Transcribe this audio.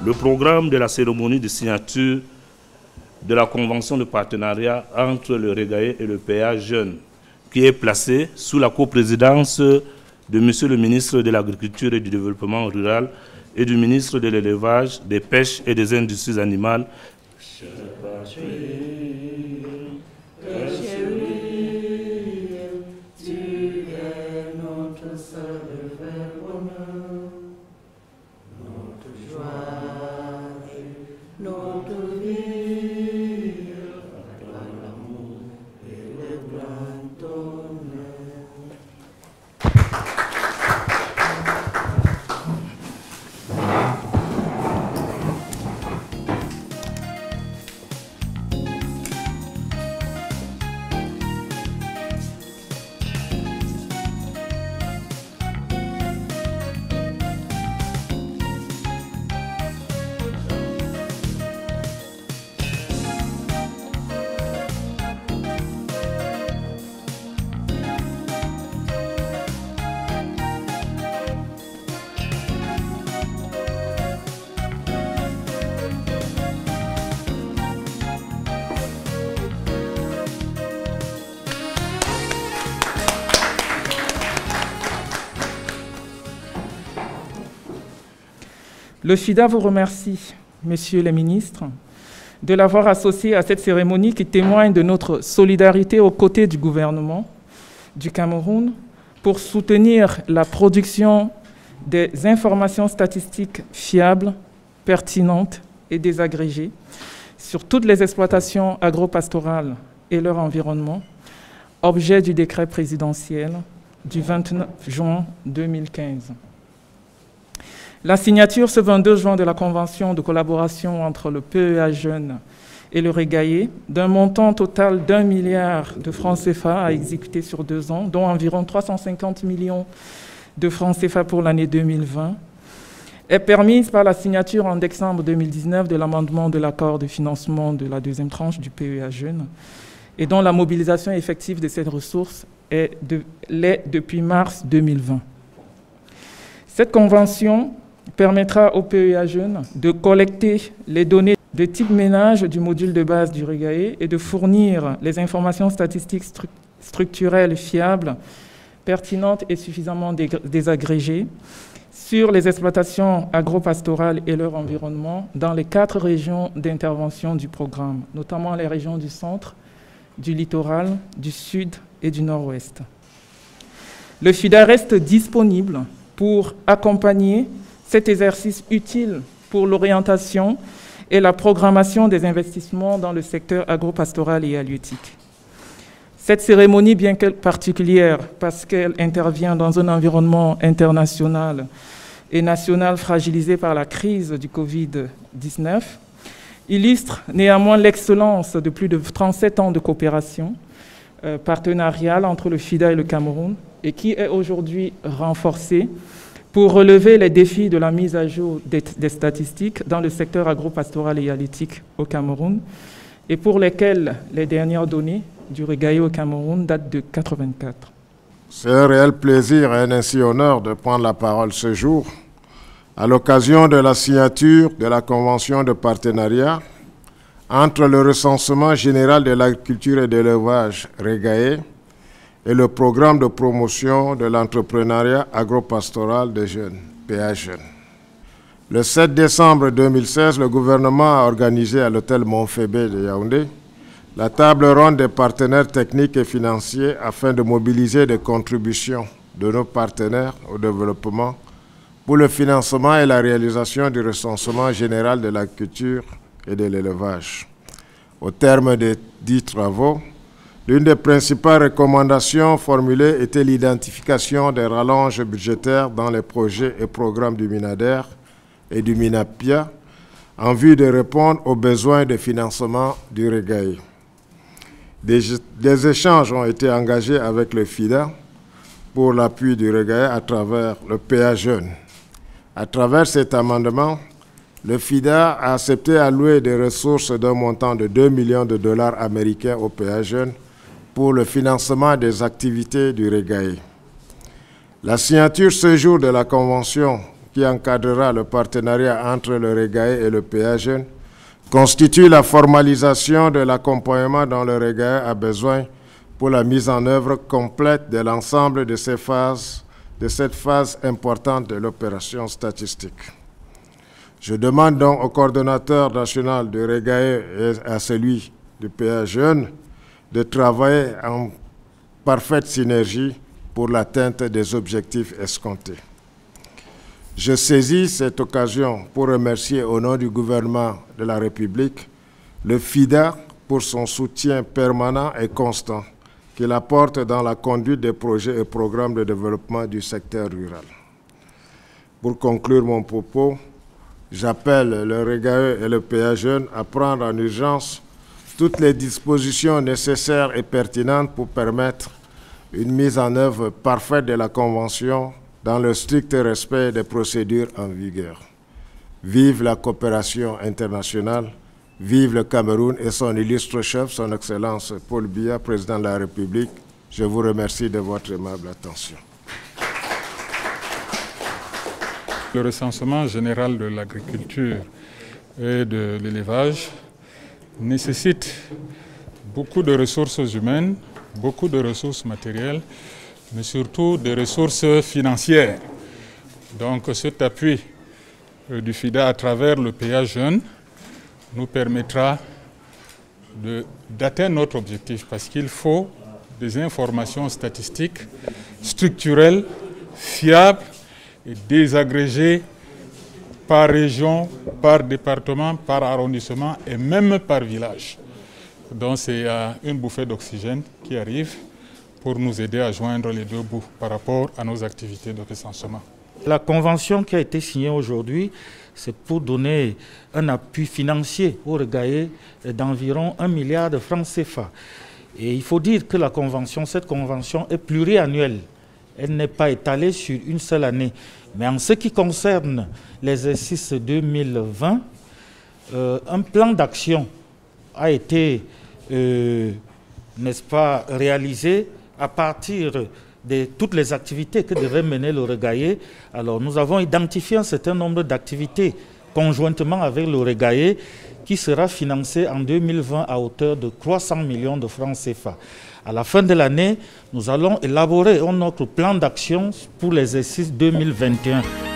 Le programme de la cérémonie de signature de la convention de partenariat entre le REGAE et le PA Jeunes, qui est placé sous la coprésidence de Monsieur le ministre de l'Agriculture et du Développement rural et du ministre de l'Élevage, des Pêches et des Industries animales. Le FIDA vous remercie, messieurs les ministres, de l'avoir associé à cette cérémonie qui témoigne de notre solidarité aux côtés du gouvernement du Cameroun pour soutenir la production des informations statistiques fiables, pertinentes et désagrégées sur toutes les exploitations agro-pastorales et leur environnement, objet du décret présidentiel du 29 juin 2015. La signature ce 22 juin de la convention de collaboration entre le PEA Jeunes et le REGAE d'un montant total d'1 milliard de francs CFA à exécuter sur 2 ans, dont environ 350 millions de francs CFA pour l'année 2020, est permise par la signature en décembre 2019 de l'amendement de l'accord de financement de la deuxième tranche du PEA Jeunes et dont la mobilisation effective de cette ressource l'est depuis mars 2020. Cette convention permettra au PEA Jeunes de collecter les données de type ménage du module de base du REGAE et de fournir les informations statistiques structurelles fiables, pertinentes et suffisamment désagrégées sur les exploitations agro-pastorales et leur environnement dans les 4 régions d'intervention du programme, notamment les régions du centre, du littoral, du sud et du nord-ouest. Le FIDA reste disponible pour accompagner cet exercice utile pour l'orientation et la programmation des investissements dans le secteur agro-pastoral et halieutique. Cette cérémonie, bien qu'elle particulière parce qu'elle intervient dans un environnement international et national fragilisé par la crise du Covid-19, illustre néanmoins l'excellence de plus de 37 ans de coopération partenariale entre le FIDA et le Cameroun et qui est aujourd'hui renforcée pour relever les défis de la mise à jour des statistiques dans le secteur agro-pastoral et halieutique au Cameroun et pour lesquels les dernières données du REGAE au Cameroun datent de 1984. C'est un réel plaisir et un ainsi honneur de prendre la parole ce jour à l'occasion de la signature de la convention de partenariat entre le recensement général de l'agriculture et de l'élevage REGAE et le programme de promotion de l'entrepreneuriat agro-pastoral des jeunes, PA Jeunes. Le 7 décembre 2016, le gouvernement a organisé à l'hôtel Montfébé de Yaoundé la table ronde des partenaires techniques et financiers afin de mobiliser des contributions de nos partenaires au développement pour le financement et la réalisation du recensement général de l'agriculture et de l'élevage. Au terme des dits travaux, l'une des principales recommandations formulées était l'identification des rallonges budgétaires dans les projets et programmes du MINADER et du MINAPIA en vue de répondre aux besoins de financement du REGAE. Des échanges ont été engagés avec le FIDA pour l'appui du REGAE à travers le PA Jeunes. À travers cet amendement, le FIDA a accepté allouer des ressources d'un montant de 2 millions de dollars américains au PA Jeunes pour le financement des activités du REGAE. La signature ce jour de la convention qui encadrera le partenariat entre le REGAE et le PA Jeunes constitue la formalisation de l'accompagnement dont le REGAE a besoin pour la mise en œuvre complète de l'ensemble de cette phase importante de l'opération statistique. Je demande donc au coordonnateur national du REGAE et à celui du PA Jeunes de travailler en parfaite synergie pour l'atteinte des objectifs escomptés. Je saisis cette occasion pour remercier au nom du gouvernement de la République le FIDA pour son soutien permanent et constant qu'il apporte dans la conduite des projets et programmes de développement du secteur rural. Pour conclure mon propos, j'appelle le REGAE et le PA Jeunes à prendre en urgence toutes les dispositions nécessaires et pertinentes pour permettre une mise en œuvre parfaite de la Convention dans le strict respect des procédures en vigueur. Vive la coopération internationale, vive le Cameroun et son illustre chef, son Excellence Paul Biya, Président de la République. Je vous remercie de votre aimable attention. Le recensement général de l'agriculture et de l'élevage nécessite beaucoup de ressources humaines, beaucoup de ressources matérielles, mais surtout des ressources financières. Donc cet appui du FIDA à travers le PA Jeunes nous permettra d'atteindre notre objectif parce qu'il faut des informations statistiques structurelles, fiables et désagrégées par région, par département, par arrondissement et même par village. Donc c'est une bouffée d'oxygène qui arrive pour nous aider à joindre les deux bouts par rapport à nos activités de recensement. La convention qui a été signée aujourd'hui, c'est pour donner un appui financier au REGAE d'environ 1 milliard de francs CFA. Et il faut dire que cette convention est pluriannuelle. Elle n'est pas étalée sur une seule année. Mais en ce qui concerne l'exercice 2020, un plan d'action a été, n'est-ce pas, réalisé à partir de toutes les activités que devait mener le REGAE. Alors nous avons identifié un certain nombre d'activités conjointement avec le REGAE qui sera financé en 2020 à hauteur de 300 millions de francs CFA. À la fin de l'année, nous allons élaborer un autre plan d'action pour l'exercice 2021.